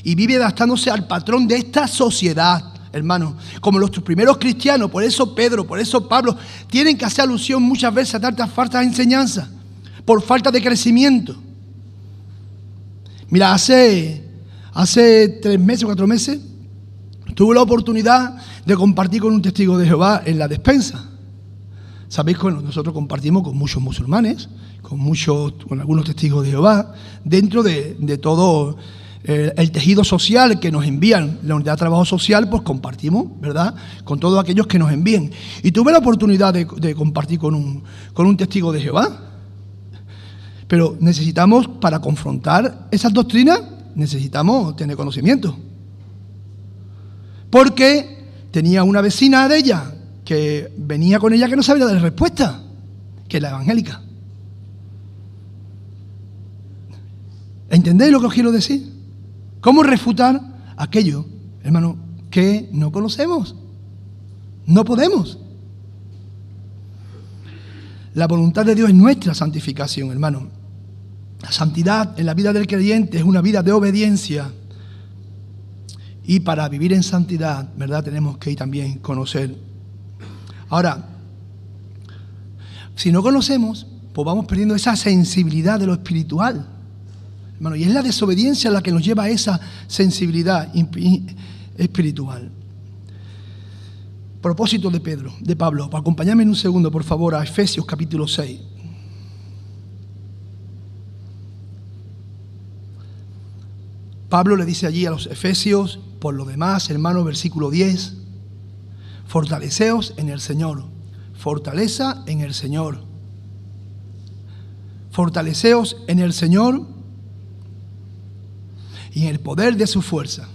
y vive adaptándose al patrón de esta sociedad. Hermano, como los primeros cristianos, por eso Pedro, por eso Pablo, tienen que hacer alusión muchas veces a tantas faltas de enseñanza, por falta de crecimiento. Mira, hace 3 meses, 4 meses, tuve la oportunidad de compartir con un testigo de Jehová en la despensa. Sabéis que nosotros compartimos con muchos musulmanes, con algunos testigos de Jehová, dentro de todo el tejido social que nos envían, la unidad de trabajo social, pues compartimos, ¿verdad?, con todos aquellos que nos envíen. Y tuve la oportunidad de compartir con un testigo de Jehová. Pero necesitamos, para confrontar esas doctrinas, necesitamos tener conocimiento. Porque tenía una vecina de ella que venía con ella que no sabía dar respuesta, que es la evangélica. ¿Entendéis lo que os quiero decir? ¿Cómo refutar aquello, hermano, que no conocemos? No podemos. La voluntad de Dios es nuestra santificación, hermano. La santidad en la vida del creyente es una vida de obediencia. Y para vivir en santidad, ¿verdad?, tenemos que también conocer. Ahora, si no conocemos, pues vamos perdiendo esa sensibilidad de lo espiritual. Hermano, y es la desobediencia la que nos lleva a esa sensibilidad espiritual. Propósito de Pablo. Acompáñame en un segundo, por favor, a Efesios capítulo 6. Pablo le dice allí a los efesios, por lo demás, hermano, versículo 10, fortaleceos en el Señor. Fortaleza en el Señor. Fortaleceos en el Señor y en el poder de su fuerza.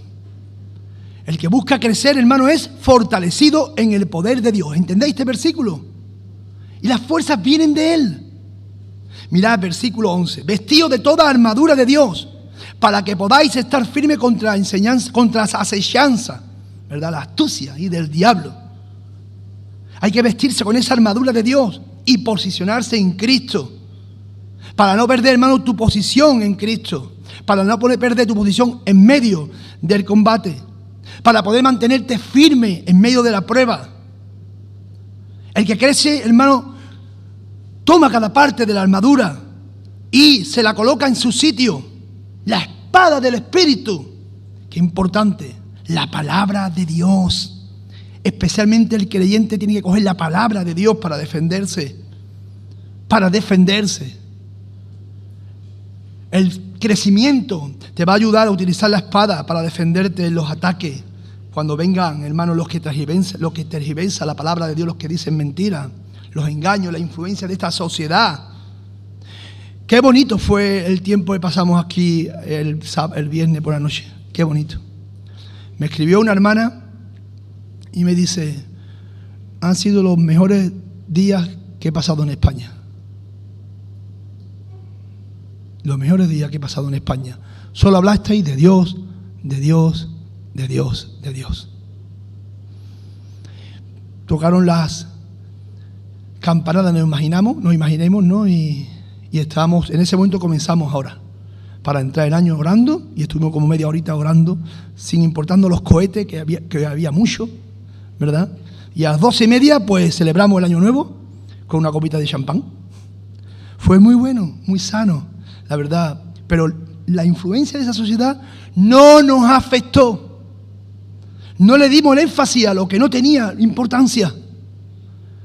El que busca crecer, hermano, es fortalecido en el poder de Dios. ¿Entendéis este versículo? Y las fuerzas vienen de Él. Mirad, versículo 11. Vestidos de toda armadura de Dios, para que podáis estar firmes contra las asechanzas, ¿verdad?, la astucia y del diablo. Hay que vestirse con esa armadura de Dios y posicionarse en Cristo. Para no perder, hermano, tu posición en Cristo. Para no perder tu posición en medio del combate. Para poder mantenerte firme en medio de la prueba. El que crece, hermano, toma cada parte de la armadura y se la coloca en su sitio. La espada del Espíritu. Qué importante. La palabra de Dios. Especialmente el creyente tiene que coger la palabra de Dios para defenderse. Para defenderse. El crecimiento te va a ayudar a utilizar la espada para defenderte en los ataques. Cuando vengan, hermanos, los que tergiversan la palabra de Dios, los que dicen mentiras, los engaños, la influencia de esta sociedad. Qué bonito fue el tiempo que pasamos aquí el viernes por la noche. Qué bonito. Me escribió una hermana y me dice, han sido los mejores días que he pasado en España. Los mejores días que he pasado en España. Solo hablasteis de Dios, de Dios, de Dios, de Dios. Tocaron las campanadas, nos imaginemos, ¿no? Y estábamos, en ese momento comenzamos ahora, para entrar el año orando, y estuvimos como media horita orando, sin importando los cohetes, que había mucho, ¿verdad? Y a las 12:30, pues celebramos el año nuevo con una copita de champán. Fue muy bueno, muy sano, la verdad. Pero la influencia de esa sociedad no nos afectó. No le dimos el énfasis a lo que no tenía importancia.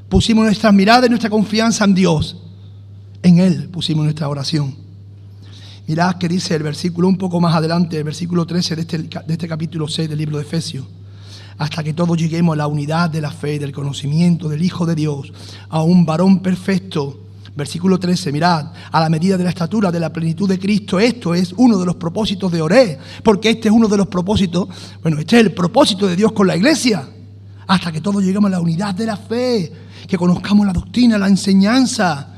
Pusimos nuestras miradas y nuestra confianza en Dios. En Él pusimos nuestra oración. Mirad que dice el versículo un poco más adelante, el versículo 13 de este capítulo 6 del libro de Efesios. Hasta que todos lleguemos a la unidad de la fe y del conocimiento del Hijo de Dios, a un varón perfecto, Versículo 13, mirad, a la medida de la estatura, de la plenitud de Cristo. Esto es uno de los propósitos de Oré, porque este es uno de los propósitos, este es el propósito de Dios con la iglesia, hasta que todos lleguemos a la unidad de la fe, que conozcamos la doctrina, la enseñanza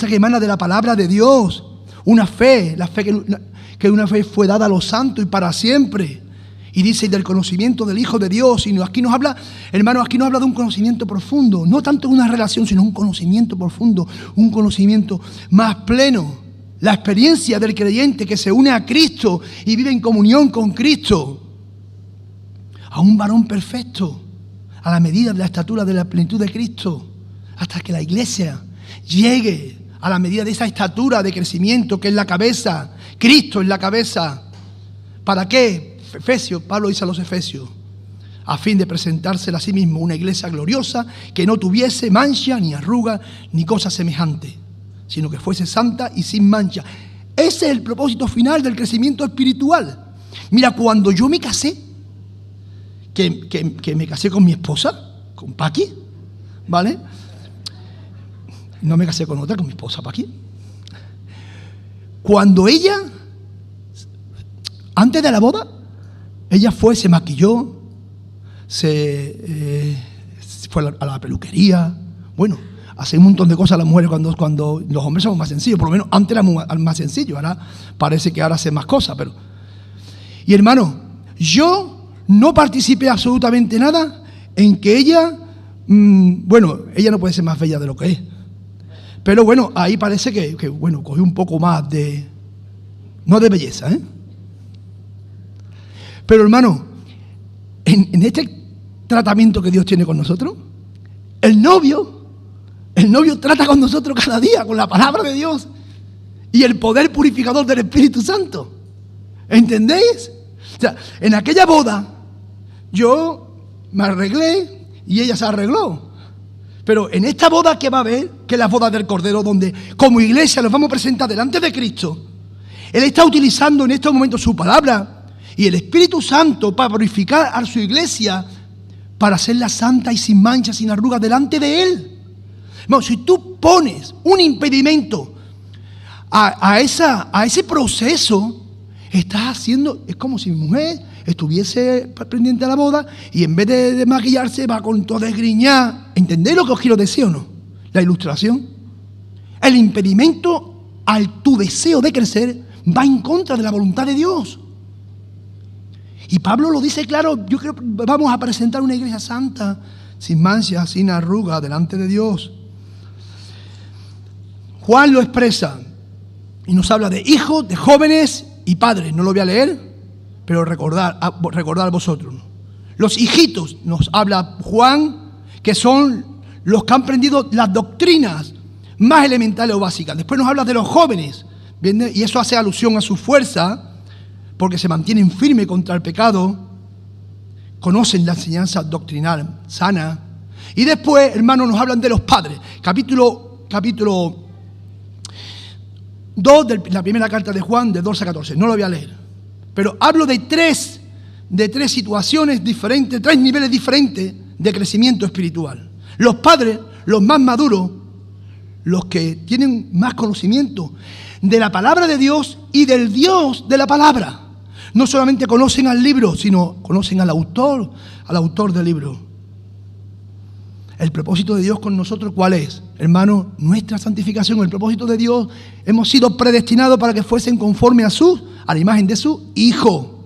que emana de la palabra de Dios. Una fe, que una fe fue dada a los santos y para siempre. Y dice, del conocimiento del Hijo de Dios. Y aquí nos habla, hermanos, aquí nos habla de un conocimiento profundo. No tanto una relación, sino un conocimiento profundo, un conocimiento más pleno. La experiencia del creyente que se une a Cristo y vive en comunión con Cristo. A un varón perfecto, a la medida de la estatura de la plenitud de Cristo. Hasta que la iglesia llegue a la medida de esa estatura de crecimiento que es la cabeza. Cristo es la cabeza. ¿Para qué? Efesios, Pablo dice a los Efesios, a fin de presentársela a sí mismo una iglesia gloriosa que no tuviese mancha, ni arruga, ni cosa semejante, sino que fuese santa y sin mancha. Ese es el propósito final del crecimiento espiritual. Mira, cuando yo me casé, que me casé con mi esposa, con Paqui, ¿vale? No me casé con otra, con mi esposa Paqui. Cuando ella, antes de la boda, ella se maquilló, fue a la peluquería. Bueno, hace un montón de cosas las mujeres cuando los hombres somos más sencillos. Por lo menos antes era más sencillo. Ahora parece que ahora hace más cosas. Y hermano, yo no participé absolutamente nada en que ella, ella no puede ser más bella de lo que es. Pero bueno, ahí parece que cogió un poco más no de belleza, ¿eh? Pero hermano, en este tratamiento que Dios tiene con nosotros, el novio trata con nosotros cada día, con la palabra de Dios y el poder purificador del Espíritu Santo. ¿Entendéis? O sea, en aquella boda, yo me arreglé y ella se arregló. Pero en esta boda que va a haber, que es la boda del Cordero, donde como iglesia nos vamos a presentar delante de Cristo, Él está utilizando en estos momentos su palabra y el Espíritu Santo para purificar a su iglesia, para hacerla santa y sin mancha, sin arrugas delante de Él. Bueno, si tú pones un impedimento a ese proceso, estás haciendo, es como si mi mujer estuviese pendiente a la boda y en vez de maquillarse va con todo desgriñada. ¿Entendéis lo que os quiero decir o no? La ilustración. El impedimento a tu deseo de crecer va en contra de la voluntad de Dios. Y Pablo lo dice claro, yo creo que vamos a presentar una iglesia santa, sin mancha, sin arruga, delante de Dios. Juan lo expresa y nos habla de hijos, de jóvenes y padres. No lo voy a leer, pero recordar vosotros. Los hijitos, nos habla Juan, que son los que han aprendido las doctrinas más elementales o básicas. Después nos habla de los jóvenes, ¿bien? Y eso hace alusión a su fuerza, porque se mantienen firmes contra el pecado, conocen la enseñanza doctrinal sana. Y después, hermanos, nos hablan de los padres. Capítulo 2 de la primera carta de Juan, de 12 a 14. No lo voy a leer. Pero hablo de tres situaciones diferentes, tres niveles diferentes de crecimiento espiritual. Los padres, los más maduros, los que tienen más conocimiento de la palabra de Dios y del Dios de la palabra. No solamente conocen al libro, sino conocen al autor del libro. El propósito de Dios con nosotros, ¿cuál es? Hermano, nuestra santificación. El propósito de Dios, hemos sido predestinados para que fuesen conforme a la imagen de su Hijo.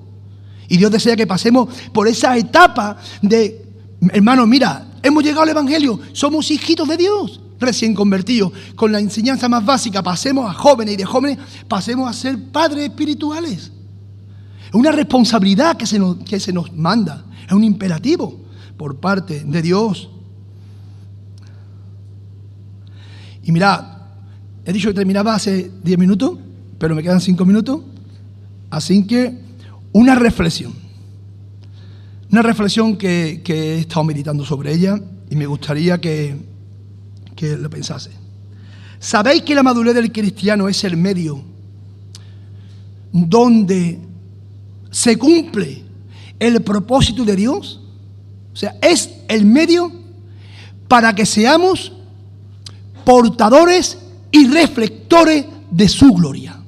Y Dios desea que pasemos por esa etapa de, hermano, mira, hemos llegado al Evangelio, somos hijitos de Dios, recién convertidos. Con la enseñanza más básica pasemos a jóvenes y de jóvenes pasemos a ser padres espirituales. Es una responsabilidad que se nos manda, es un imperativo por parte de Dios. Y mirad, he dicho que terminaba hace 10 minutos, pero me quedan 5 minutos. Así que una reflexión que he estado meditando sobre ella y me gustaría que lo pensase. ¿Sabéis que la madurez del cristiano es el medio donde se cumple el propósito de Dios? O sea, es el medio para que seamos portadores y reflectores de su gloria.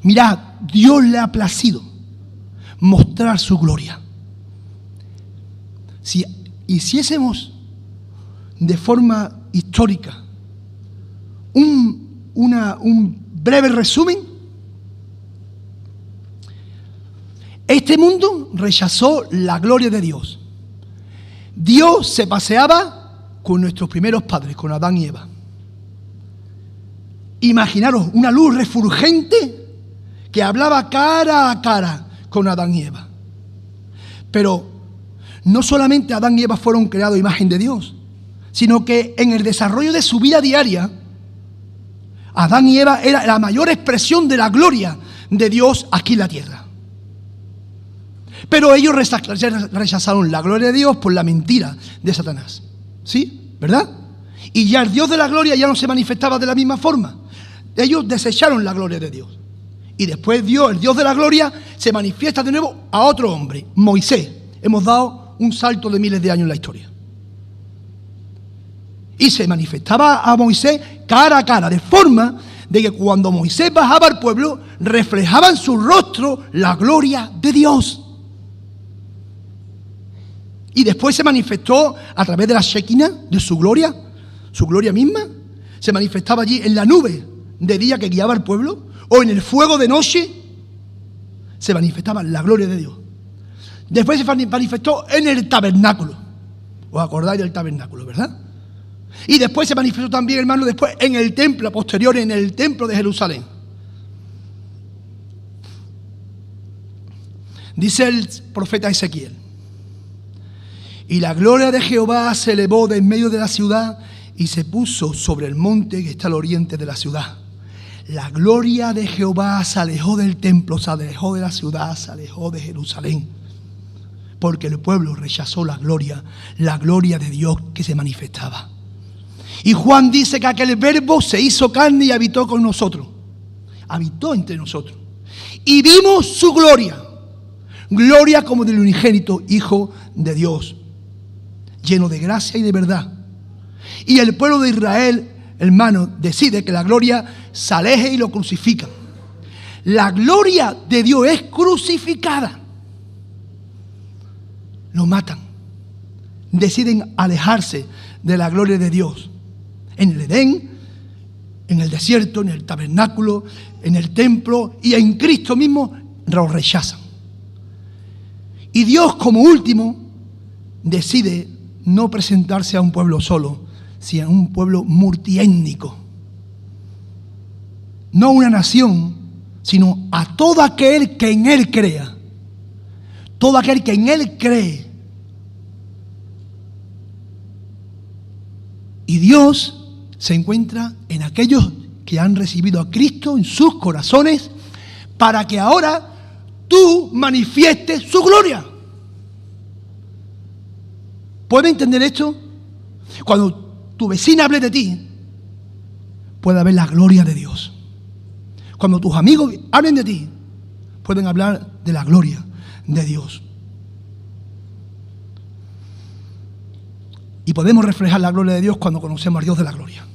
Mirad, Dios le ha placido mostrar su gloria. Si hiciésemos de forma histórica un breve resumen, este mundo rechazó la gloria de Dios. Dios se paseaba con nuestros primeros padres, con Adán y Eva. Imaginaros una luz refulgente que hablaba cara a cara con Adán y Eva. Pero no solamente Adán y Eva fueron creados a imagen de Dios, sino que en el desarrollo de su vida diaria, Adán y Eva era la mayor expresión de la gloria de Dios aquí en la tierra. Pero ellos rechazaron la gloria de Dios por la mentira de Satanás. ¿Sí? ¿Verdad? Y ya el Dios de la gloria ya no se manifestaba de la misma forma. Ellos desecharon la gloria de Dios. Y después Dios, el Dios de la gloria, se manifiesta de nuevo a otro hombre, Moisés. Hemos dado un salto de miles de años en la historia. Y se manifestaba a Moisés cara a cara, de forma de que cuando Moisés bajaba al pueblo, reflejaba en su rostro la gloria de Dios. Y después se manifestó a través de la Shekinah, de su gloria misma. Se manifestaba allí en la nube de día que guiaba al pueblo, o en el fuego de noche. Se manifestaba la gloria de Dios. Después se manifestó en el tabernáculo. ¿Os acordáis del tabernáculo, verdad? Y después se manifestó también, hermano, después en el templo, posterior en el templo de Jerusalén. Dice el profeta Ezequiel: y la gloria de Jehová se elevó de en medio de la ciudad y se puso sobre el monte que está al oriente de la ciudad. La gloria de Jehová se alejó del templo, se alejó de la ciudad, se alejó de Jerusalén. Porque el pueblo rechazó la gloria de Dios que se manifestaba. Y Juan dice que aquel verbo se hizo carne y habitó con nosotros. Habitó entre nosotros. Y vimos su gloria. Gloria como del unigénito Hijo de Dios, lleno de gracia y de verdad. Y el pueblo de Israel, hermano, decide que la gloria se aleje y lo crucifica. La gloria de Dios es crucificada. Lo matan. Deciden alejarse de la gloria de Dios. En el Edén, en el desierto, en el tabernáculo, en el templo y en Cristo mismo lo rechazan. Y Dios, como último, decide no presentarse a un pueblo solo, sino a un pueblo multiétnico. No una nación, sino a todo aquel que en Él crea. Todo aquel que en Él cree. Y Dios se encuentra en aquellos que han recibido a Cristo en sus corazones para que ahora tú manifiestes su gloria. ¿Puedes entender esto? Cuando tu vecina hable de ti, puede haber la gloria de Dios. Cuando tus amigos hablen de ti, pueden hablar de la gloria de Dios. Y podemos reflejar la gloria de Dios cuando conocemos al Dios de la gloria.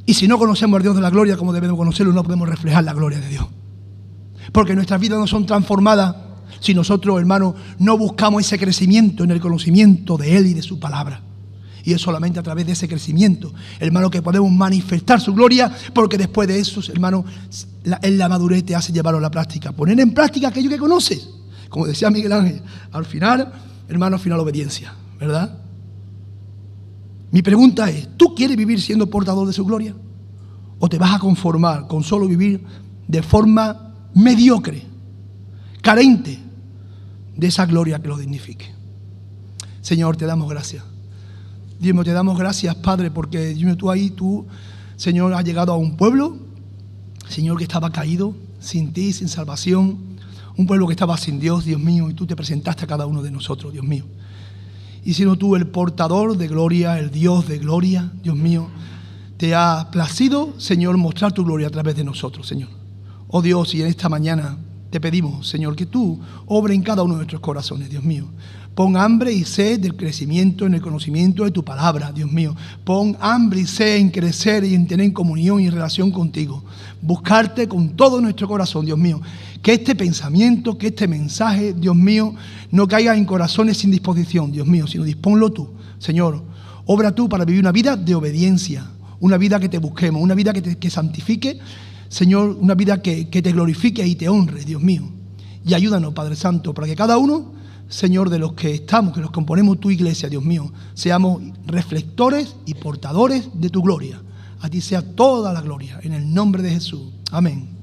Y si no conocemos al Dios de la gloria como debemos conocerlo, no podemos reflejar la gloria de Dios. Porque nuestras vidas no son transformadas si nosotros, hermanos, no buscamos ese crecimiento en el conocimiento de Él y de su palabra. Y es solamente a través de ese crecimiento, hermano, que podemos manifestar su gloria, porque después de eso, hermano, en la madurez te hace llevarlo a la práctica. Poner en práctica aquello que conoces. Como decía Miguel Ángel, al final, hermano, al final obediencia, ¿verdad? Mi pregunta es, ¿tú quieres vivir siendo portador de su gloria? ¿O te vas a conformar con solo vivir de forma mediocre, carente de esa gloria que lo dignifique? Señor, te damos gracias. Dios mío, te damos gracias, Padre, porque Dios mío, tú, Señor, has llegado a un pueblo, Señor, que estaba caído, sin ti, sin salvación. Un pueblo que estaba sin Dios, Dios mío, y tú te presentaste a cada uno de nosotros, Dios mío. Y siendo tú el portador de gloria, el Dios de gloria, Dios mío, te ha placido, Señor, mostrar tu gloria a través de nosotros, Señor. Oh Dios, y en esta mañana te pedimos, Señor, que tú obres en cada uno de nuestros corazones, Dios mío. Pon hambre y sed del crecimiento en el conocimiento de tu palabra, Dios mío. Pon hambre y sed en crecer y en tener comunión y relación contigo. Buscarte con todo nuestro corazón, Dios mío. Que este pensamiento, que este mensaje, Dios mío, no caiga en corazones sin disposición, Dios mío, sino disponlo tú, Señor. Obra tú para vivir una vida de obediencia, una vida que te busquemos, una vida que santifique, Señor, una vida que te glorifique y te honre, Dios mío. Y ayúdanos, Padre Santo, para que cada uno, Señor, de los que estamos, que los componemos tu iglesia, Dios mío, seamos reflectores y portadores de tu gloria. A ti sea toda la gloria, en el nombre de Jesús. Amén.